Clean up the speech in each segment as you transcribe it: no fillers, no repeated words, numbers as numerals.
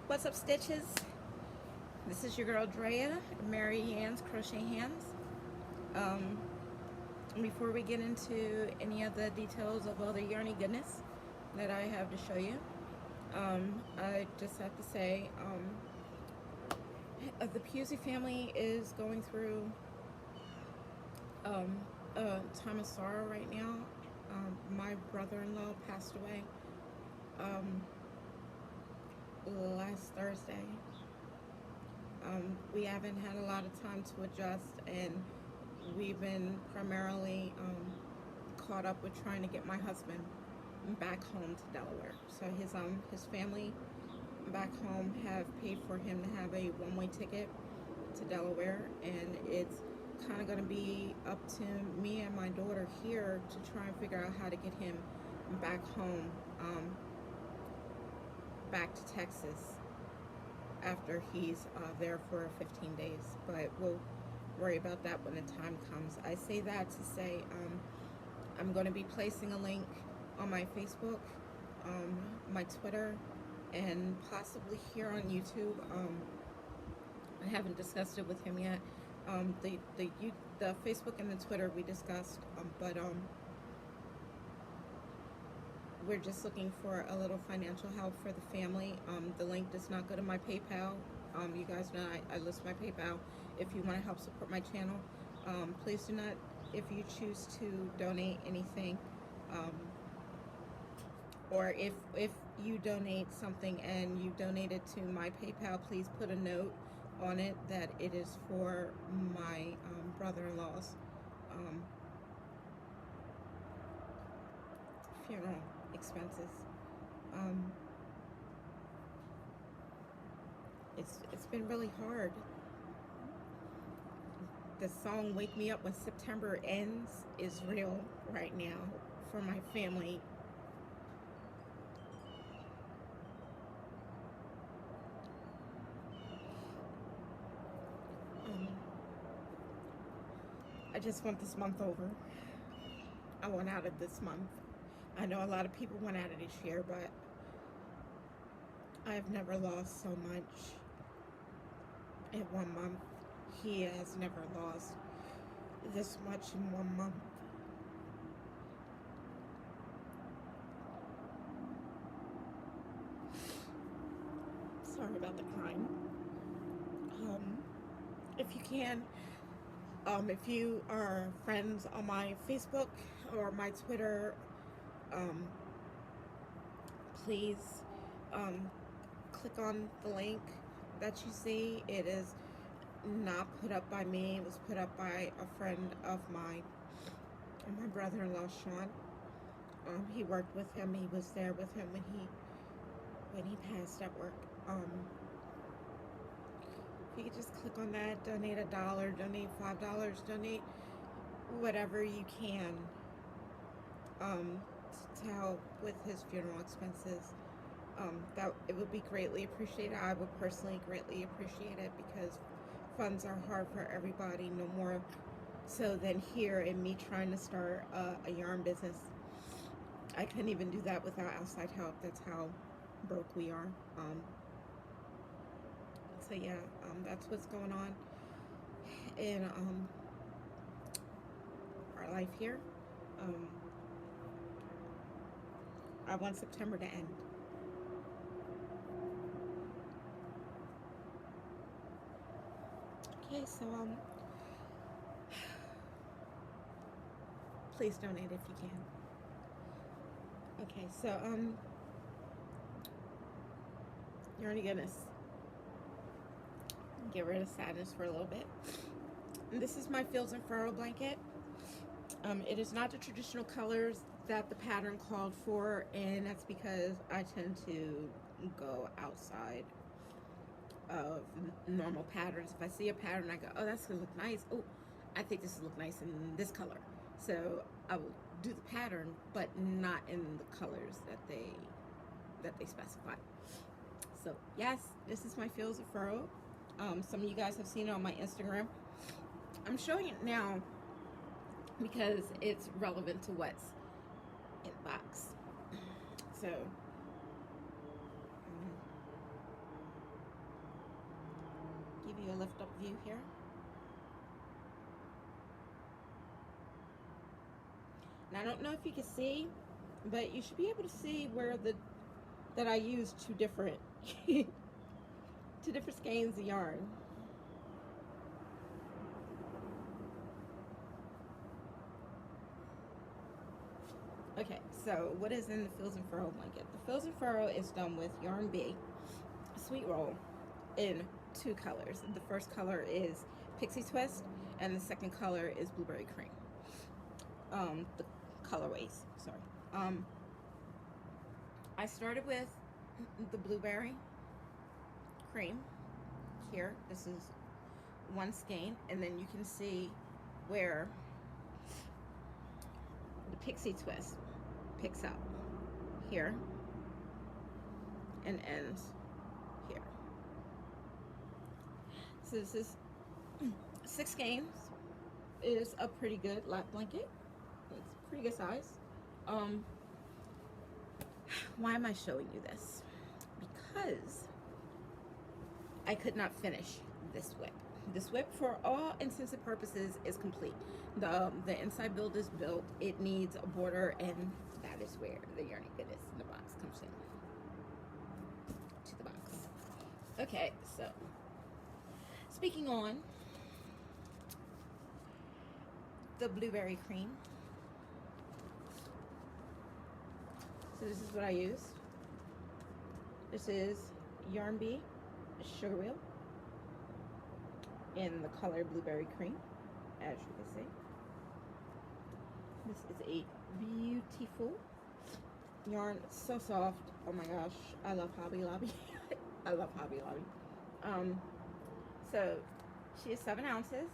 What's up, Stitches? This is your girl Drea, Mary Ann's Crochet Hands. Um, Before we get into any of the details of all the yarny goodness that I have to show you, I just have to say the Pusey family is going through a time of sorrow right now. My brother-in-law passed away last Thursday. We haven't had a lot of time to adjust, and we've been primarily caught up with trying to get my husband back home to Delaware. So his family back home have paid for him to have a one-way ticket to Delaware, and it's kind of going to be up to me and my daughter here to try and figure out how to get him back home, back to Texas after he's there for 15 days. But we'll worry about that when the time comes. I say that to say I'm going to be placing a link on my Facebook, my Twitter, and possibly here on YouTube. I haven't discussed it with him yet. The Facebook and the Twitter we discussed, but we're just looking for a little financial help for the family. The link does not go to my PayPal. You guys know I list my PayPal if you want to help support my channel. Please do not, if you choose to donate anything, or if you donate something and you donate it to my PayPal, please put a note on it that it is for my brother-in-law's funeral expenses. It's been really hard. The song "Wake Me Up When September Ends" is real right now for my family. I just want this month over. I want out of this month. I know a lot of people went out of this year, but I've never lost so much in 1 month. He has never lost this much in 1 month. Sorry about the crying. If you can, if you are friends on my Facebook or my Twitter, please click on the link that you see. It is not put up by me. It was put up by a friend of mine, my brother-in-law Sean. He worked with him. He was there with him when he passed at work. If you could just click on that, donate $1, donate $5, donate whatever you can to help with his funeral expenses. That it would be greatly appreciated. I would personally greatly appreciate it, because funds are hard for everybody, no more so than here in me trying to start a yarn business. I couldn't even do that without outside help. That's how broke we are. So yeah, that's what's going on in our life here. I want September to end. Okay, so please donate if you can. Okay, so yarny goodness. Get rid of sadness for a little bit. This is my Fields and Furrow blanket. It is not the traditional colors that the pattern called for, and that's because I tend to go outside of normal patterns. If I see a pattern, I go, oh, that's gonna look nice. Oh, I think this will look nice in this color. So I will do the pattern, but not in the colors that they specify. So yes, this is my Fields and Furrow. Some of you guys have seen it on my Instagram. I'm showing it now because it's relevant to what's in the box. So give you a lift up view here. And I don't know if you can see, but you should be able to see where that I used two different two different skeins of yarn. Okay, so what is in the Fields and Furrow blanket? The Fields and Furrow is done with Yarn B, Sweet Roll, in two colors. The first color is Pixie Twist, and the second color is Blueberry Cream. The colorways, sorry. I started with the Blueberry Cream here. This is one skein, and then you can see where the Pixie Twist picks up here and ends here. So this is 6 skeins. It is a pretty good lap blanket. It's pretty good size. Why am I showing you this? Because I could not finish this whip. This whip, for all intents and purposes, is complete. The inside build is built. It needs a border, and that is where the Yarny Goodness in the box comes in. To the box. Okay, so speaking on the Blueberry Cream. So this is what I used. This is Yarn B Sugar Wheel in the color Blueberry Cream, as you can see. This is a beautiful yarn. It's so soft. Oh my gosh, I love Hobby Lobby. I love Hobby Lobby. So she is 7 ounces,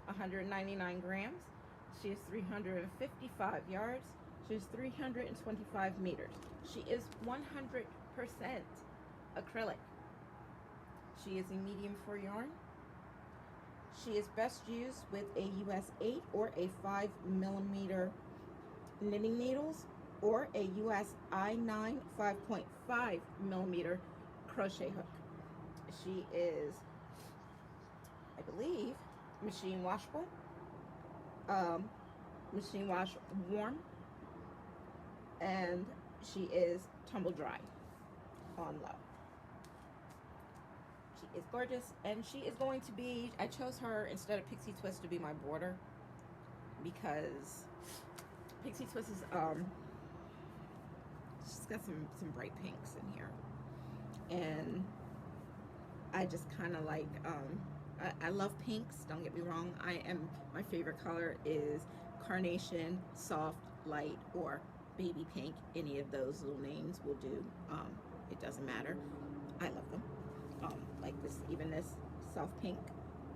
199 grams. She is 355 yards. She is 325 meters. She is 100% acrylic. She is a medium 4 yarn. She is best used with a US 8 or a 5 millimeter knitting needles, or a US I9 5.5 millimeter crochet hook. She is, I believe, machine washable, machine wash warm, and she is tumble dry on low. She is gorgeous, and she is going to be, I chose her instead of Pixie Twist to be my border, because Pixie Twist is she's got some bright pinks in here, and I just kind of like I love pinks, don't get me wrong. My favorite color is carnation, soft, light, or baby pink. Any of those little names will do. It doesn't matter. I love them. Like this, even this soft pink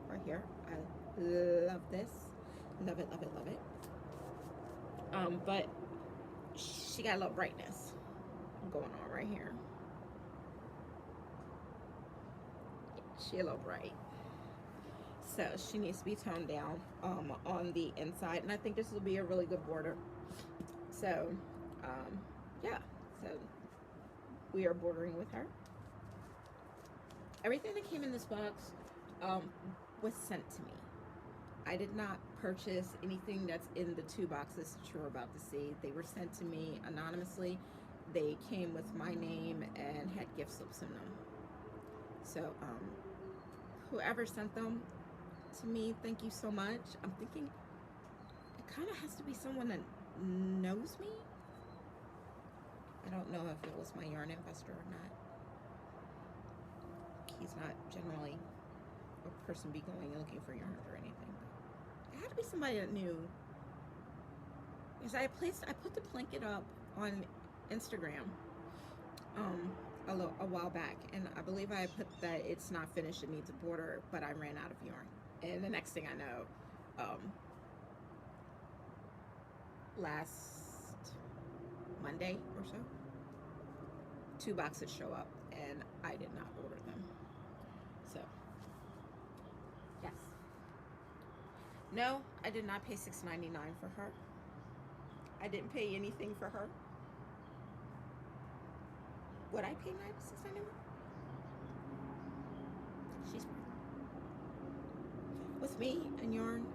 right here. I love this. Love it, love it, love it. But she got a little brightness going on right here. She a little bright. So she needs to be toned down on the inside, and I think this will be a really good border. So yeah, so we are bordering with her. Everything that came in this box was sent to me. I did not purchase anything that's in the 2 boxes that you're about to see. They were sent to me anonymously. They came with my name and had gift slips in them. So whoever sent them to me, thank you so much. I'm thinking it kind of has to be someone that knows me. I don't know if it was my yarn investor or not. He's not generally a person be going and looking for yarns or anything. It had to be somebody that knew. Because I put the blanket up on Instagram a while back, and I believe I put that it's not finished, it needs a border, but I ran out of yarn. And the next thing I know, last Monday or so, 2 boxes show up, and I did not order them. So yes, no, I did not pay $6.99 for her. I didn't pay anything for her. Would I pay $6.99? She's with me and yarn,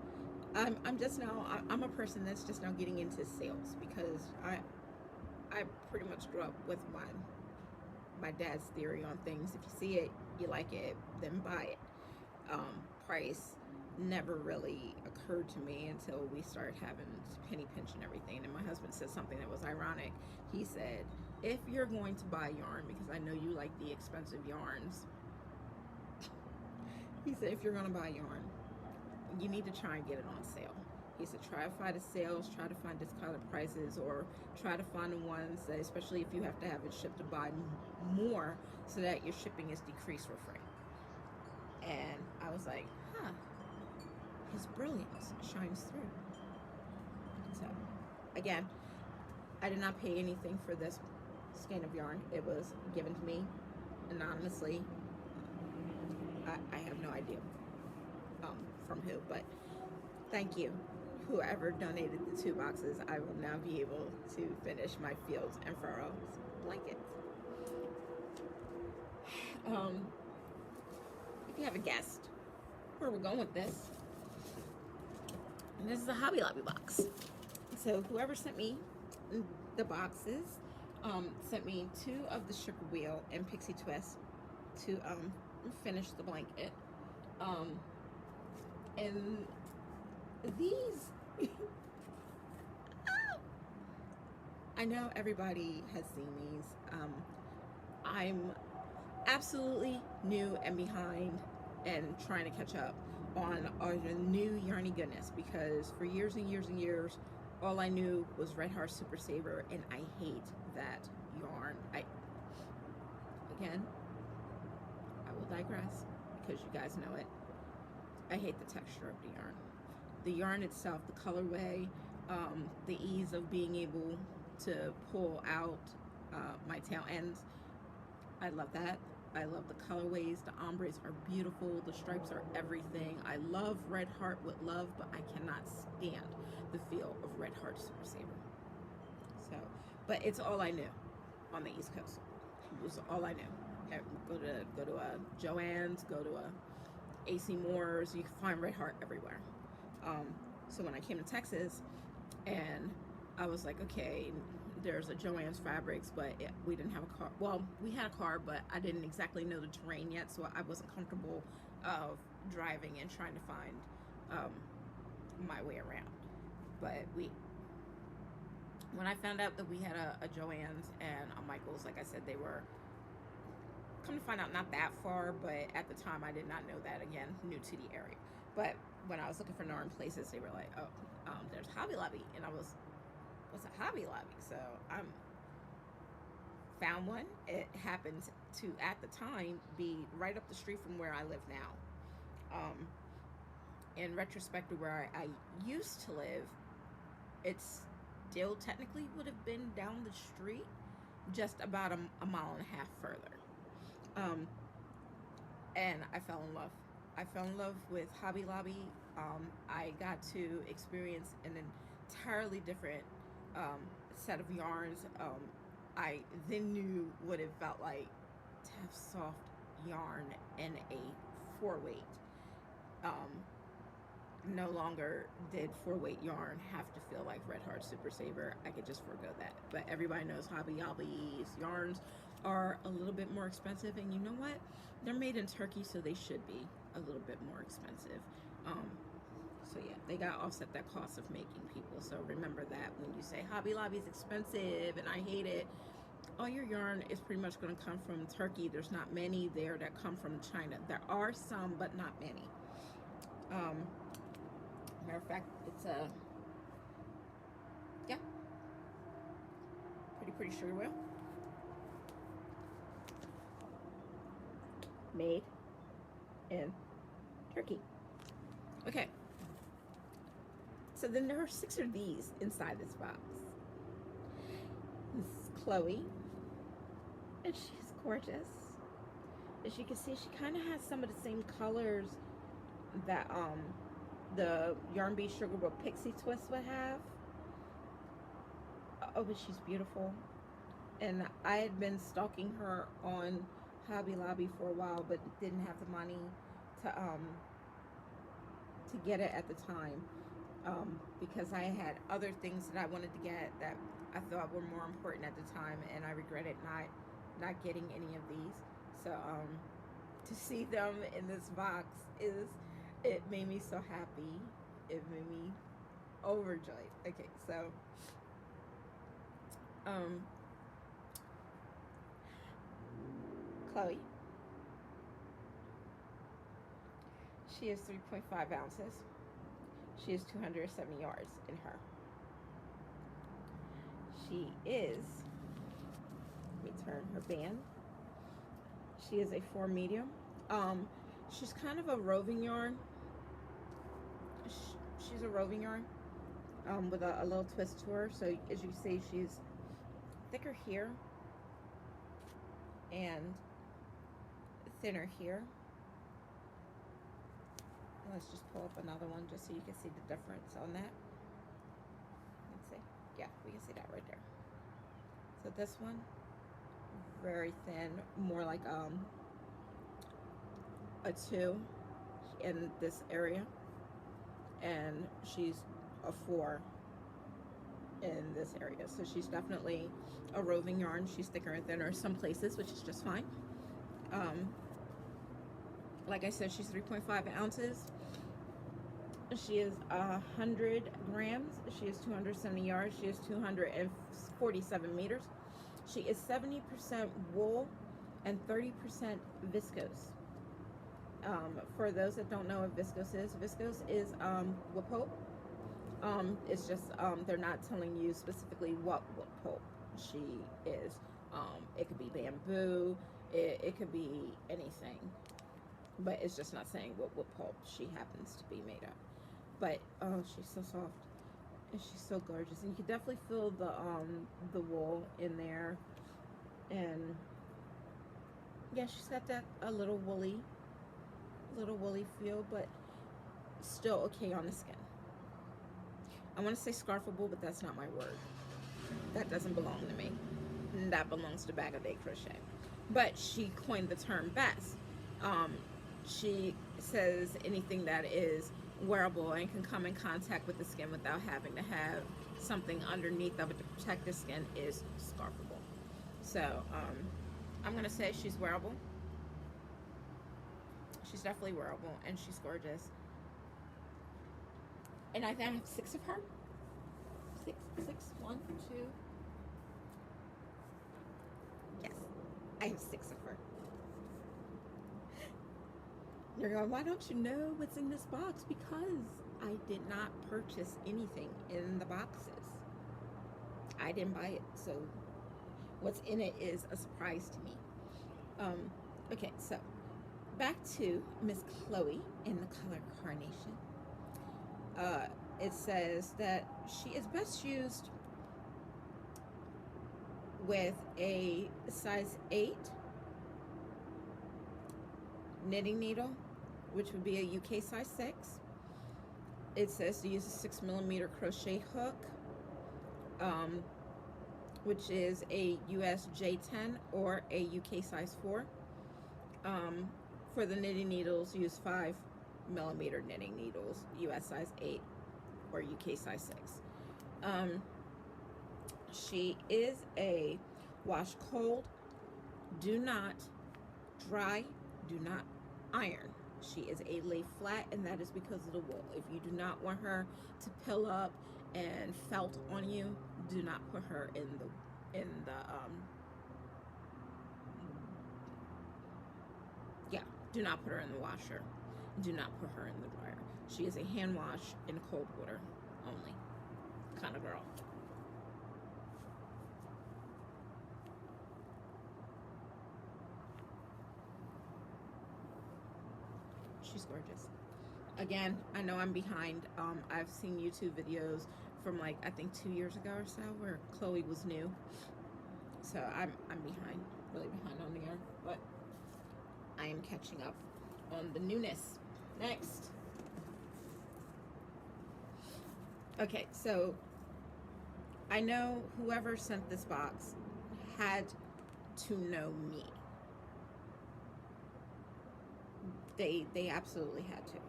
I'm just now, I'm a person that's just now getting into sales because I pretty much grew up with my dad's theory on things. If you see it, you like it, then buy it. Price never really occurred to me until we started having penny pinch and everything. And my husband said something that was ironic. He said, if you're going to buy yarn, because I know you like the expensive yarns, he said, if you're going to buy yarn, you need to try and get it on sale. He said, try to find the sales, try to find discounted prices, or try to find the ones that, especially if you have to have it shipped, to buy more so that your shipping is decreased for free. And I was like, huh, his brilliance shines through. So, again, I did not pay anything for this skein of yarn. It was given to me anonymously. I have no idea from who, but thank you. Whoever donated the 2 boxes, I will now be able to finish my Fields and Furrows blanket. If you have a guest, where we're going with this, and this is a Hobby Lobby box. So whoever sent me the boxes sent me 2 of the Sugar Wheel and Pixie Twist to finish the blanket. And these, I know everybody has seen these. I'm absolutely new and behind and trying to catch up on all the new yarny goodness, because for years and years and years, all I knew was Red Heart Super Saver, and I hate that yarn. Again, I will digress because you guys know it. I hate the texture of the yarn. The yarn itself, the colorway, the ease of being able to pull out my tail ends. I love that. I love the colorways. The ombres are beautiful. The stripes are everything. I love Red Heart with love, but I cannot stand the feel of Red Heart Super Saver. So, but it's all I knew on the East Coast. It was all I knew. Go to a Joann's, go to a AC Moore's. You can find Red Heart everywhere. So when I came to Texas, and I was like, okay, there's a Joann's Fabrics, but we didn't have a car. Well, we had a car, but I didn't exactly know the terrain yet, so I wasn't comfortable of driving and trying to find my way around. But when I found out that we had a Joann's and a Michael's, like I said, they were, come to find out, not that far, but at the time I did not know that. Again, new to the area. But when I was looking for northern places, they were like, oh, there's Hobby Lobby, and I was, what's a Hobby Lobby? So I found one. It happened to, at the time, be right up the street from where I live now. In retrospect to where I used to live, it's still technically would have been down the street, just about a mile and a half further. And I fell in love. I fell in love with Hobby Lobby. I got to experience an entirely different set of yarns. I then knew what it felt like to have soft yarn in a 4-weight. No longer did 4-weight yarn have to feel like Red Heart Super Saver. I could just forego that. But everybody knows Hobby Lobby's yarns are a little bit more expensive, and you know what? They're made in Turkey, so they should be a little bit more expensive. So yeah, they gotta offset that cost of making, people. So remember that when you say Hobby Lobby's expensive and I hate it, all your yarn is pretty much going to come from Turkey. There's not many there that come from China. There are some, but not many. Matter of fact, it's a, yeah, pretty sugar wheel. Made in Turkey. Okay. So then there are 6 of these inside this box. This is Chloe, and she's gorgeous. As you can see, she kind of has some of the same colors that the Yarn Bee Sugar Wheel Pixie Twist would have. Oh, but she's beautiful. And I had been stalking her on Hobby Lobby for a while, but didn't have the money to to get it at the time, because I had other things that I wanted to get that I thought were more important at the time, and I regretted not getting any of these. So to see them in this box it made me so happy. It made me overjoyed. Okay, so um, Chloe, she is 3.5 ounces. She is 270 yards in her. She is, let me turn her band. She is a 4 medium. She's kind of a roving yarn. She's a roving yarn with a little twist to her. So as you see, she's thicker here and thinner here. Let's just pull up another one just so you can see the difference on that. Let's see. Yeah, we can see that right there. So this one, very thin, more like a 2 in this area, and she's a 4 in this area. So she's definitely a roving yarn. She's thicker and thinner some places, which is just fine. Like I said, she's 3.5 ounces. She is 100 grams. She is 270 yards. She is 247 meters. She is 70% wool and 30% viscose. For those that don't know what viscose is wood pulp. It's just they're not telling you specifically what wood pulp she is. It could be bamboo. It could be anything. But it's just not saying what wood pulp she happens to be made of. But oh, she's so soft and she's so gorgeous, and you can definitely feel the wool in there. And yeah, she's got that a little woolly feel, but still okay on the skin. I want to say scarfable, but that's not my word. That doesn't belong to me. That belongs to Bag O' Day Crochet. But she coined the term best. She says anything that is wearable and can come in contact with the skin without having to have something underneath of it to protect the skin is scarfable. So I'm gonna say she's wearable. She's definitely wearable, and she's gorgeous. And I think I have 6 of her. Six, 1, 2. Yes, I have 6 of her. You're going, why don't you know what's in this box? Because I did not purchase anything in the boxes. I didn't buy it, so what's in it is a surprise to me. Okay, so back to Miss Chloe in the color Carnation. It says that she is best used with a size 8 knitting needle, which would be a UK size 6. It says to use a 6mm crochet hook, which is a US J10 or a UK size 4. For the knitting needles, use 5mm knitting needles, US size 8 or UK size 6. She is a wash cold, do not dry, do not iron. She is a lay flat, and that is because of the wool. If you do not want her to pill up and felt on you, do not put her in the do not put her in the washer. Do not put her in the dryer. She is a hand wash in cold water only kind of girl. She's gorgeous. Again, I know I'm behind. I've seen YouTube videos from like I think 2 years ago or so where Chloe was new. So I'm behind, really behind on the yarn, but I am catching up on the newness. Next. Okay, so I know whoever sent this box had to know me. They absolutely had to.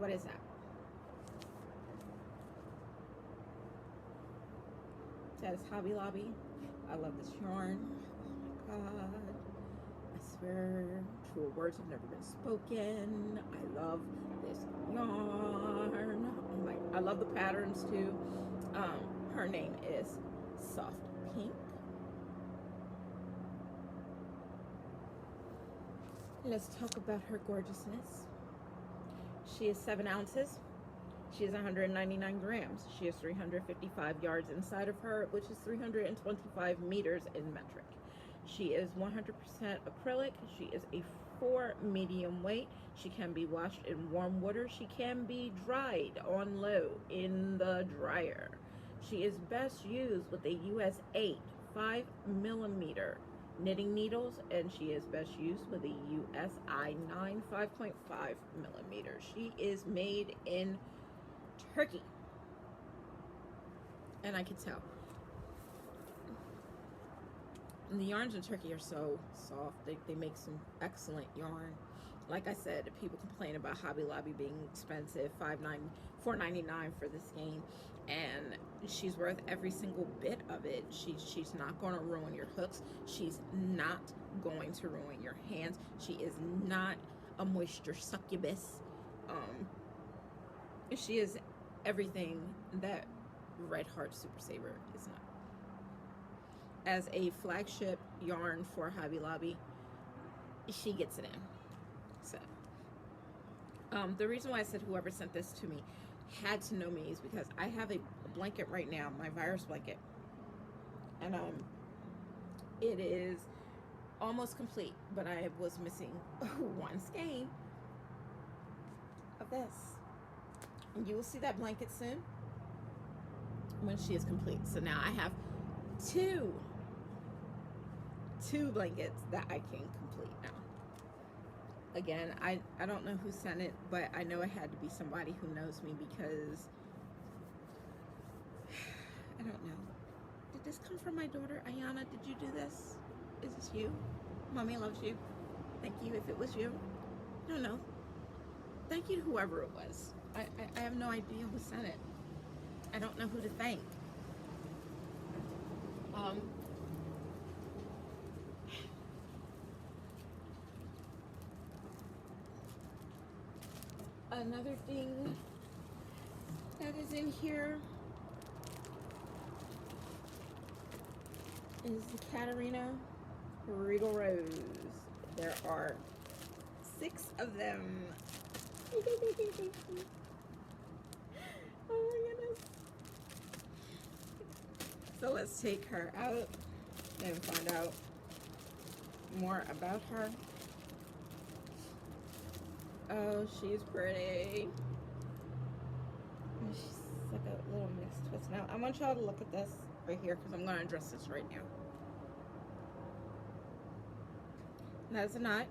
What is that? That is Hobby Lobby. I love this yarn. Oh my god. I swear, truer words have never been spoken. I love this yarn. Oh my, I love the patterns too. Her name is Soft Pink. Let's talk about her gorgeousness. She is 7 ounces. She is 199 grams. She has 355 yards inside of her, which is 325 meters in metric. She is 100% acrylic. She is a 4 medium weight. She can be washed in warm water. She can be dried on low in the dryer. She is best used with a US 8 5 millimeter knitting needles, and she is best used with a USI 9 5.5 millimeter. She is made in Turkey, and I can tell. And the yarns in Turkey are so soft. They make some excellent yarn. Like I said, people complain about Hobby Lobby being expensive, $4.99 for this game, and she's worth every single bit of it. She's not going to ruin your hooks. She's not going to ruin your hands. She is not a moisture succubus. She is everything that Red Heart Super Saver is not. As a flagship yarn for Hobby Lobby, she gets it in. So, the reason why I said whoever sent this to me had to know me is because I have a blanket right now, my virus blanket, and it is almost complete, but I was missing one skein of this. And you will see that blanket soon when she is complete. So now I have two blankets that I can complete now. Again, I don't know who sent it, but I know it had to be somebody who knows me, because I don't know. Did this come from my daughter, Ayana? Did you do this? Is this you? Mommy loves you. Thank you if it was you. I don't know. Thank you to whoever it was. I have no idea who sent it. I don't know who to thank. Another thing that is in here is the Katarina Regal Rose. There are 6 of them. Oh my goodness. So let's take her out and find out more about her. Oh, she's pretty. She's like a little mixed twist. Now, I want y'all to look at this right here, because I'm going to address this right now. That's a knot.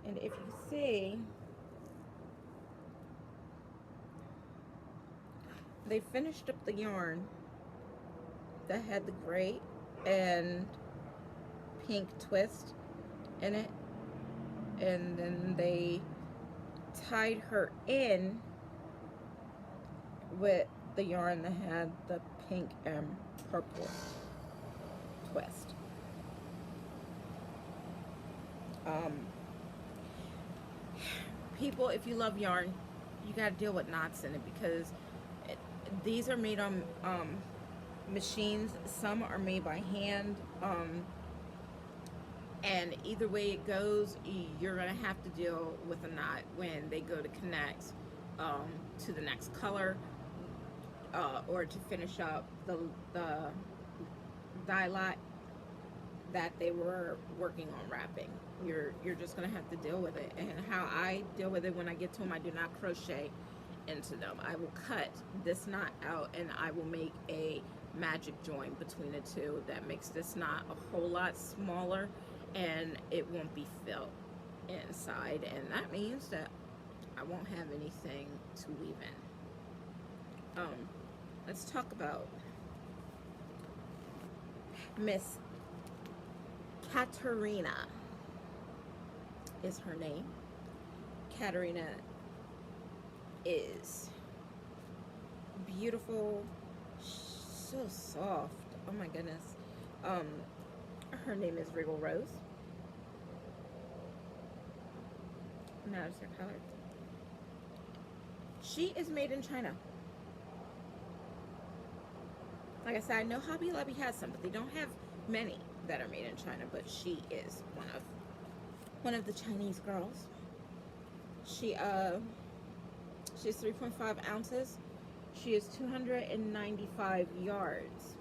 And if you see, they finished up the yarn that had the gray and pink twist in it, and then they tied her in with the yarn that had the pink and purple twist. People, if you love yarn, you gotta deal with knots in it, because these are made on machines. Some are made by hand, and either way it goes, you're gonna have to deal with a knot when they go to connect to the next color, or to finish up the dye lot that they were working on wrapping. You're just gonna have to deal with it. And how I deal with it when I get to them, I do not crochet into them. I will cut this knot out, and I will make a magic joint between the two that makes this knot a whole lot smaller, and it won't be filled inside, and that means that I won't have anything to weave in. Let's talk about Miss Katarina is her name. Katarina is beautiful, so soft. Oh my goodness. Um, her name is Regal Rose. And that is her color. She is made in China. Like I said, I know Hobby Lobby has some, but they don't have many that are made in China. But she is one of the Chinese girls. She has 3.5 ounces. She is 295 yards.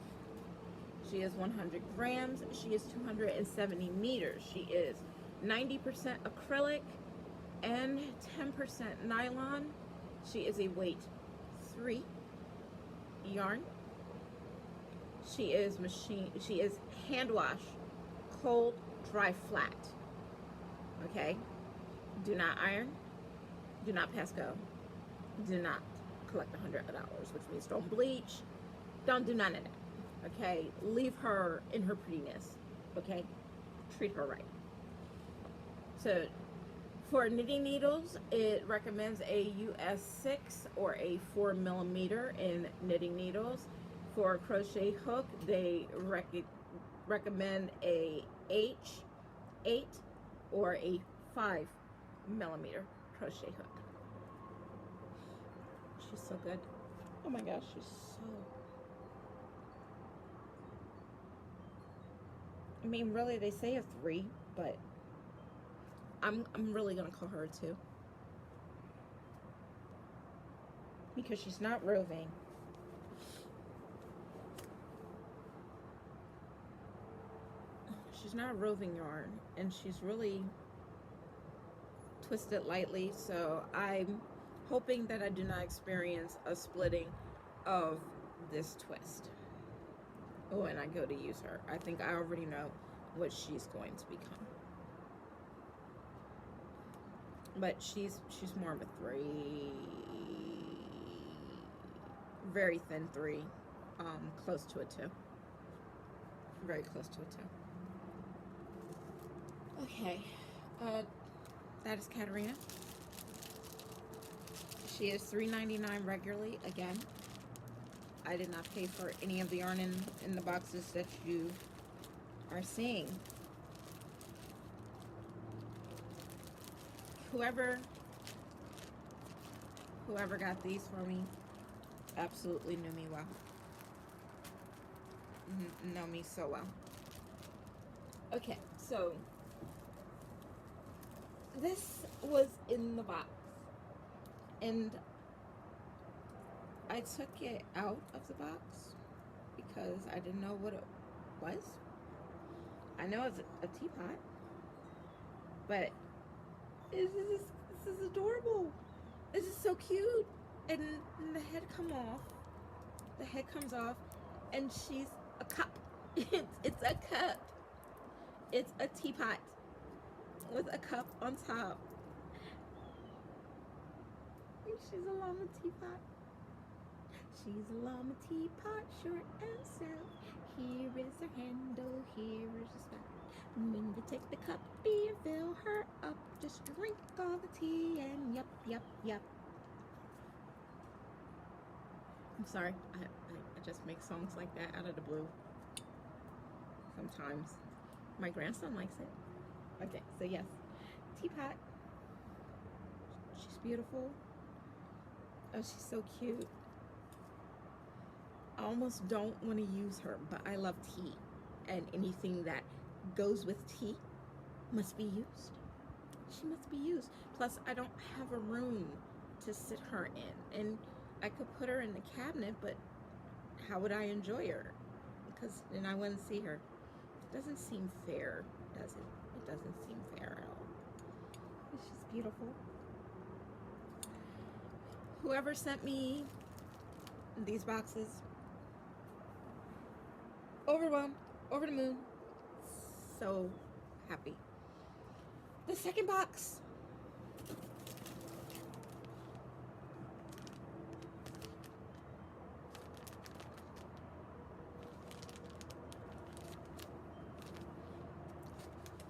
She is 100 grams. She is 270 meters. She is 90% acrylic and 10% nylon. She is a weight 3 yarn. She is hand wash, cold, dry, flat. Okay? Do not iron. Do not pass go. Do not collect $100, which means don't bleach. Don't do none of that. Okay? Leave her in her prettiness. Okay? Treat her right. So, for knitting needles, it recommends a US 6 or a 4mm in knitting needles. For a crochet hook, they recommend a H8 or a 5mm crochet hook. She's so good. Oh my gosh, she's so... I mean, really, they say a 3, but I'm really gonna call her a 2. Because she's not roving. She's not a roving yarn, and she's really twisted lightly, so I'm hoping that I do not experience a splitting of this twist. Oh, and I go to use her. I think I already know what she's going to become. But she's more of a 3. Very thin 3. Close to a 2. Very close to a 2. Okay, that is Katarina. She is $3.99 regularly. Again, I did not pay for any of the yarn in the boxes that you are seeing. Whoever got these for me absolutely knew me well. Know me so well. Okay, so this was in the box, and I took it out of the box because I didn't know what it was. I know it's a teapot, but this is adorable. This is so cute, and the head comes off. The head comes off, and she's a cup. It's a cup. It's a teapot with a cup on top. She's a llama teapot. She's a llama teapot, short and stout. Here is her handle, here is her spout. When you take the cup and fill her up, just drink all the tea and yup, yup, yup. I'm sorry, I just make songs like that out of the blue. Sometimes. My grandson likes it. Okay, so yes, teapot. She's beautiful. Oh, she's so cute. I almost don't want to use her, but I love tea. And anything that goes with tea must be used. She must be used. Plus, I don't have a room to sit her in. And I could put her in the cabinet, but how would I enjoy her? Because then I wouldn't see her. It doesn't seem fair, does it? It doesn't seem fair at all. She's beautiful. Whoever sent me these boxes, overwhelmed, over the moon, so happy. The second box.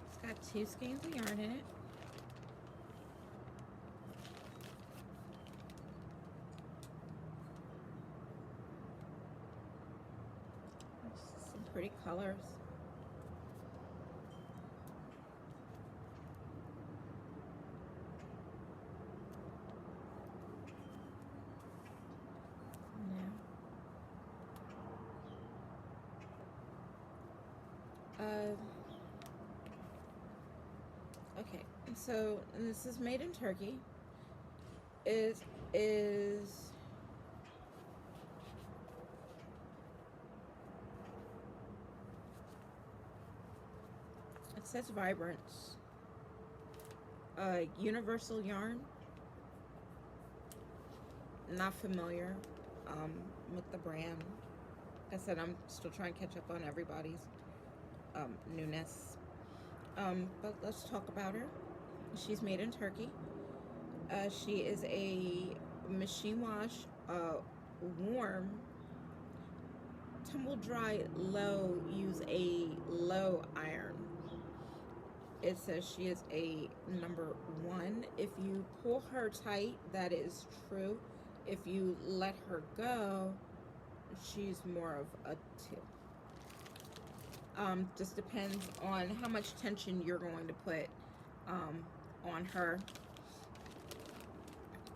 It's got 2 skeins of yarn in it. pretty colors. Yeah. Okay, so this is made in Turkey. It is it says Vibrance. Universal yarn. Not familiar with the brand. Like I said, I'm still trying to catch up on everybody's newness. But let's talk about her. She's made in Turkey. She is a machine wash, warm, tumble dry, low, use a low iron. It says she is a number 1. If you pull her tight, that is true. If you let her go, she's more of a 2. Just depends on how much tension you're going to put on her.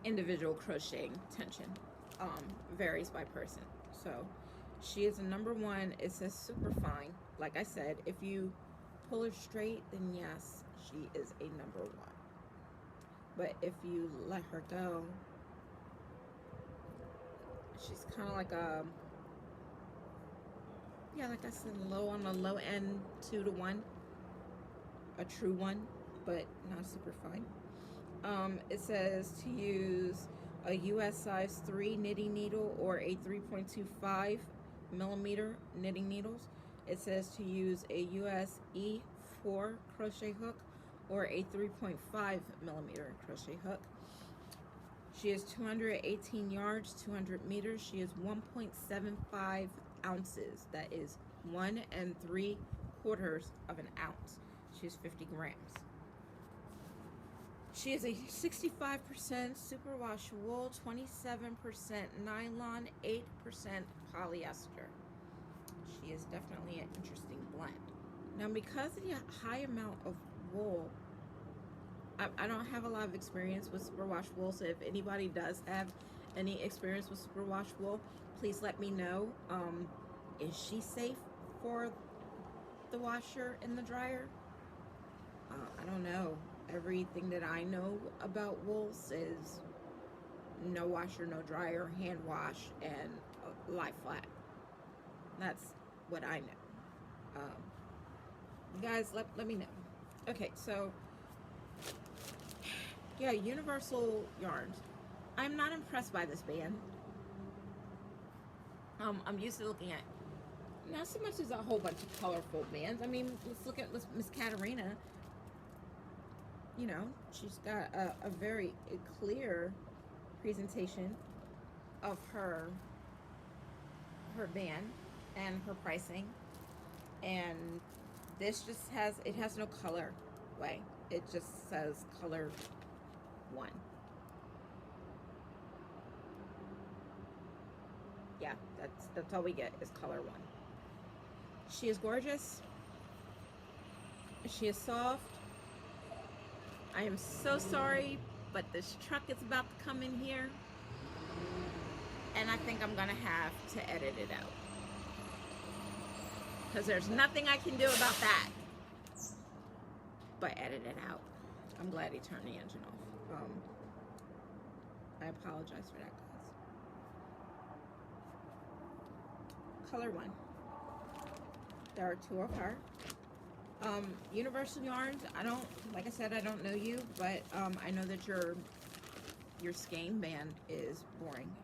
Individual crocheting tension varies by person. So she is a number 1. It says super fine. Like I said, if you pull her straight, then yes, she is a number 1. But if you let her go, she's kind of like a, yeah, like I said, low on the low end, 2 to 1, a true 1, but not super fine. It says to use a US size 3 knitting needle or a 3.25 millimeter knitting needles. It says to use a US E4 crochet hook or a 3.5 millimeter crochet hook. She is 218 yards, 200 meters. She is 1.75 ounces. That is 1 3/4 of an ounce. She is 50 grams. She is a 65% superwash wool, 27% nylon, 8% polyester. She is definitely an interesting blend. Now, because of the high amount of wool, I don't have a lot of experience with superwash wool, so if anybody does have any experience with superwash wool, please let me know. Is she safe for the washer and the dryer? I don't know. Everything that I know about wool says no washer, no dryer, hand wash, and lie flat. That's what I know. Guys, let me know. Okay, so yeah, Universal Yarns. I'm not impressed by this band. I'm used to looking at not so much as a whole bunch of colorful bands. I mean, let's look at Miss Katarina. You know, she's got a very clear presentation of her band and her pricing, and this just has no color way. It just says color 1. Yeah, that's all we get is color 1. She is gorgeous. She is soft. I am so sorry, but this truck is about to come in here, and I think I'm gonna have to edit it out because there's nothing I can do about that but edit it out. I'm glad he turned the engine off. I apologize for that, guys. Color 1. There are 2 of her. Universal Yarns, like I said, I don't know you, but I know that your skein band is boring.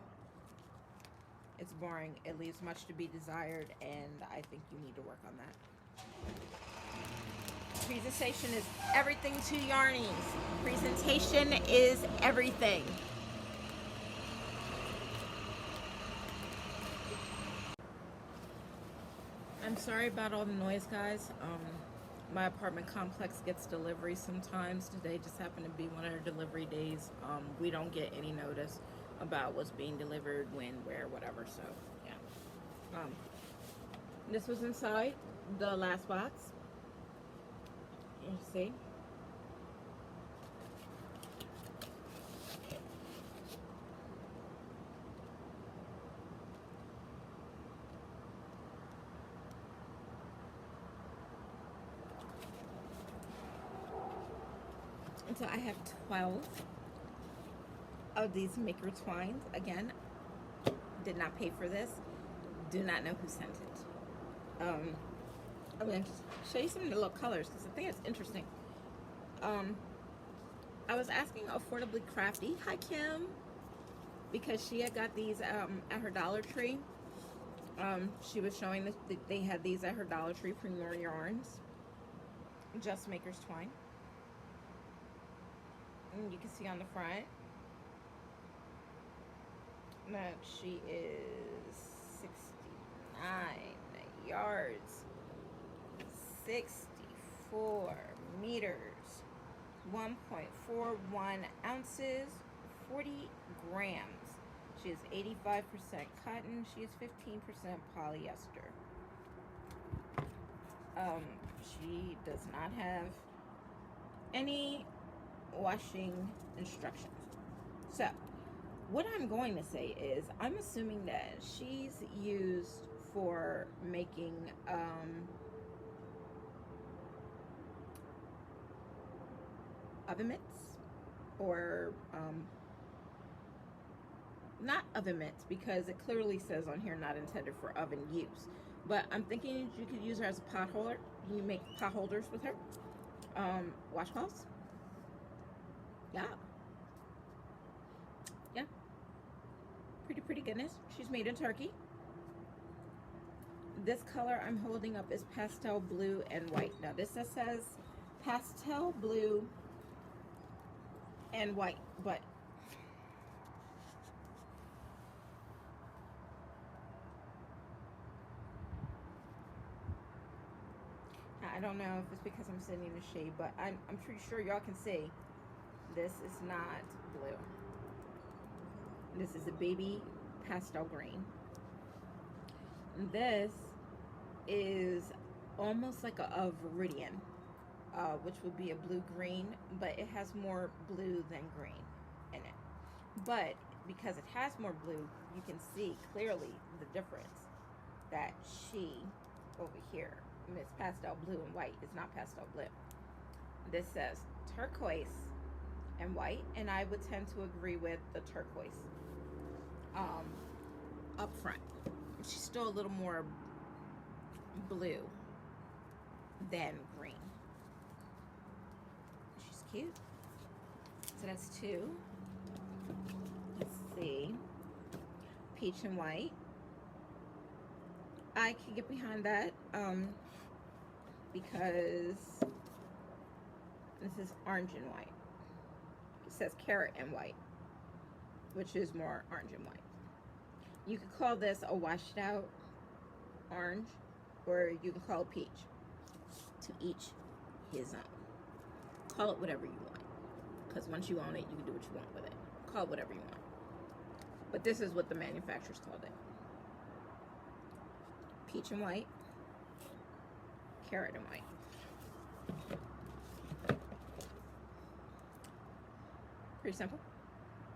It's boring. It leaves much to be desired, and I think you need to work on that. Presentation is everything to yarnies. Presentation is everything. I'm sorry about all the noise, guys. My apartment complex gets delivery sometimes. Today just happened to be one of our delivery days. We don't get any notice about what's being delivered, when, where, whatever. So, yeah. This was inside the last box. You see. And so I have 12 of these Maker Twines. Again, did not pay for this. Do not know who sent it. I'm going to show you some of the little colors because I think it's interesting. I was asking Affordably Crafty, hi Kim, because she had got these at her Dollar Tree. She was showing that they had these at her Dollar Tree, Premier Yarns, Just Maker's Twine. And you can see on the front that she is 69 yards, 64 meters, 1.41 ounces, 40 grams. She is 85% cotton. She is 15% polyester. She does not have any washing instructions. So what I'm going to say is I'm assuming that she's used for making oven mitts, or not oven mitts, because it clearly says on here not intended for oven use, but I'm thinking you could use her as a pot holder. You make pot holders with her. Washcloths. Yeah. Yeah. Pretty goodness. She's made in Turkey. This color I'm holding up is pastel blue and white. Now this says pastel blue and white, but I don't know if it's because I'm sitting in the shade, but I'm pretty sure y'all can see this is not blue. This is a baby pastel green. And this is almost like a viridian, which would be a blue-green, but it has more blue than green in it. But because it has more blue, you can see clearly the difference that she, over here, Miss Pastel Blue and White, is not pastel blue. This says turquoise and white, and I would tend to agree with the turquoise up front. She's still a little more blue than green. She's cute. So that's 2. Let's see. Peach and white. I can get behind that because this is orange and white. It says carrot and white, which is more orange and white. You could call this a washed out orange, or you can call it peach. To each his own. Call it whatever you want, because once you own it, you can do what you want with it. Call it whatever you want. But this is what the manufacturers called it. Peach and white, carrot and white. Pretty simple.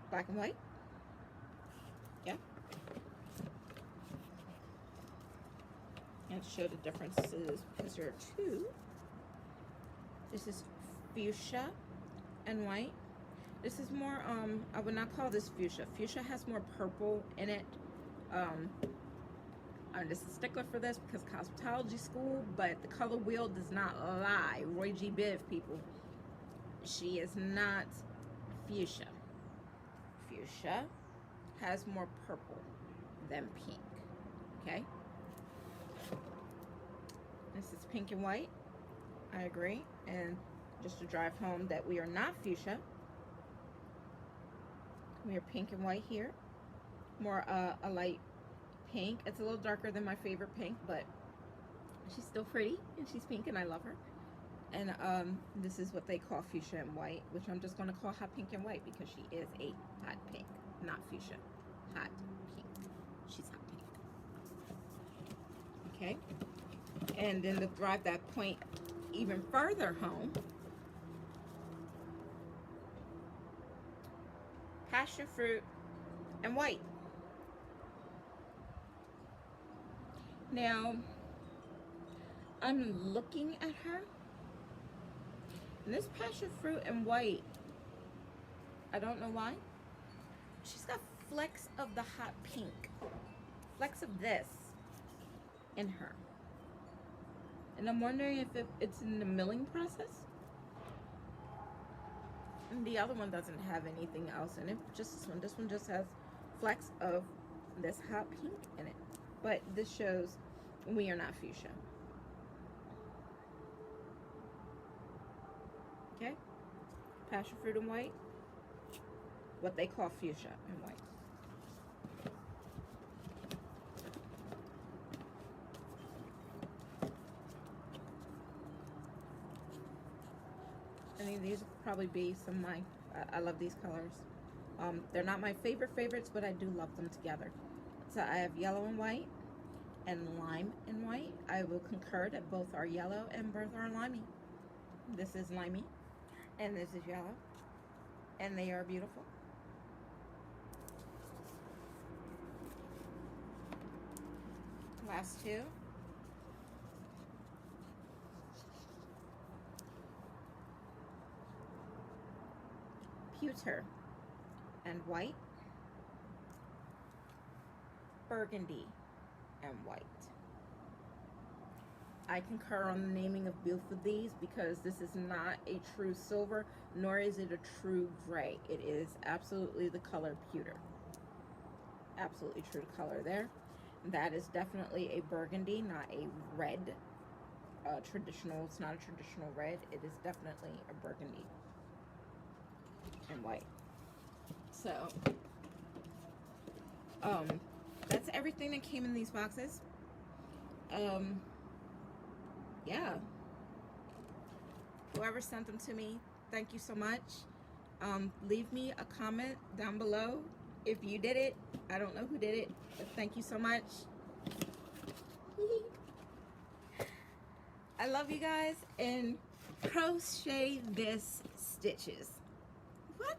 Black and white. Yeah. And to show the differences, because there are 2. This is fuchsia and white. This is more, I would not call this fuchsia. Fuchsia has more purple in it. I'm just a stickler for this because cosmetology school, but the color wheel does not lie. Roy G. Biv, people. She is not fuchsia. Fuchsia has more purple than pink. Okay? This is pink and white. I agree. And just to drive home that we are not fuchsia. We are pink and white here. More a light pink. It's a little darker than my favorite pink, but she's still pretty, and she's pink, and I love her. And this is what they call fuchsia and white, which I'm just going to call hot pink and white because she is a hot pink, not fuchsia. Hot pink. She's hot pink. Okay, and then to drive that point even further home, passion fruit and white. Now, I'm looking at her, and this passion fruit and white, I don't know why, she's got flecks of the hot pink, flecks of this in her. And I'm wondering if it's in the milling process. And the other one doesn't have anything else in it, just this one. This one just has flecks of this hot pink in it. But this shows we are not fuchsia. Okay? Passion fruit and white. What they call fuchsia and white. I mean, these will probably be some of my, I love these colors. They're not my favorites, but I do love them together. So I have yellow and white and lime and white. I will concur that both are yellow and both are limey. This is limey and this is yellow, and they are beautiful. Last two. Pewter and white, burgundy and white. I concur on the naming of both of these because this is not a true silver, nor is it a true gray. It is absolutely the color pewter. Absolutely true color there. That is definitely a burgundy, not a red. Traditional, it's not a traditional red. It is definitely a burgundy and white. So that's everything that came in these boxes. Yeah, whoever sent them to me, thank you so much. Leave me a comment down below if you did it. I don't know who did it, but thank you so much. I love you guys, and crochet this stitches. What?